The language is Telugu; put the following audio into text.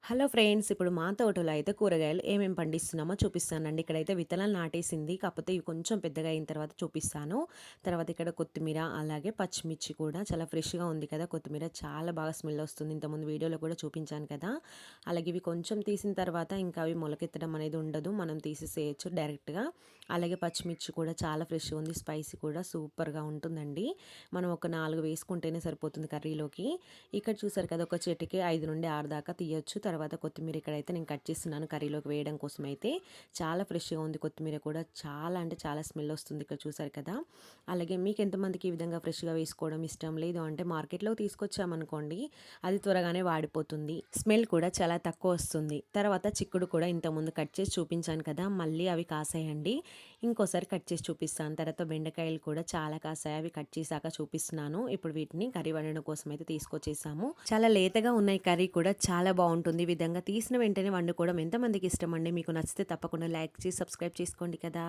హలో ఫ్రెండ్స్, ఇప్పుడు మా తోటలో అయితే కూరగాయలు ఏమేమి పండిస్తున్నామో చూపిస్తానండి. ఇక్కడైతే విత్తనాలు నాటేసింది. కాకపోతే ఇవి కొంచెం పెద్దగా అయిన తర్వాత చూపిస్తాను. తర్వాత ఇక్కడ కొత్తిమీర, అలాగే పచ్చిమిర్చి కూడా చాలా ఫ్రెష్‌గా ఉంది కదా! కొత్తిమీర చాలా బాగా స్మెల్ వస్తుంది. ఇంతకుముందు వీడియోలో కూడా చూపించాను కదా! అలాగే ఇవి కొంచెం తీసిన తర్వాత ఇంకా అవి మొలకెత్తడం అనేది ఉండదు. మనం తీసేసేయొచ్చు డైరెక్ట్‌గా. అలాగే పచ్చిమిర్చి కూడా చాలా ఫ్రెష్‌గా ఉంది. స్పైసీ కూడా సూపర్‌గా ఉంటుందండి. మనం ఒక 4 వేసుకుంటేనే సరిపోతుంది కర్రీలోకి. ఇక్కడ చూసారు కదా! ఒక చెట్టుకి 5-6 దాకా తీయొచ్చు. తర్వాత కొత్తిమీర ఇక్కడైతే నేను కట్ చేస్తున్నాను కర్రీలోకి వేయడం కోసం అయితే. చాలా ఫ్రెష్‌గా ఉంది కొత్తిమీర కూడా. చాలా అంటే చాలా స్మెల్ వస్తుంది ఇక్కడ చూసారు కదా! అలాగే మీకు ఎంతమందికి ఈ విధంగా ఫ్రెష్‌గా వేసుకోవడం ఇష్టం? లేదు అంటే మార్కెట్‌లో తీసుకొచ్చామనుకోండి, అది త్వరగానే వాడిపోతుంది. స్మెల్ కూడా చాలా తక్కువ వస్తుంది. తర్వాత చిక్కుడు కూడా ఇంతకుముందు కట్ చేసి చూపించాను కదా! మళ్ళీ అవి కాసాయండి. ఇంకోసారి కట్ చేసి చూపిస్తాను. తర్వాత బెండకాయలు కూడా చాలా కాసాయి. అవి కట్ చేశాక చూపిస్తున్నాను. ఇప్పుడు వీటిని కర్రీ వండడం కోసం అయితే తీసుకొచ్చేసాము. చాలా లేతగా ఉన్నాయి. కర్రీ కూడా చాలా బాగుంటుంది. ఈ విధంగా తీసిన వెంటనే వండుకోవడం ఎంతమందికి ఇష్టమండి? మీకు నచ్చితే తప్పకుండా లైక్ చేసి సబ్స్క్రైబ్ చేసుకోండి కదా!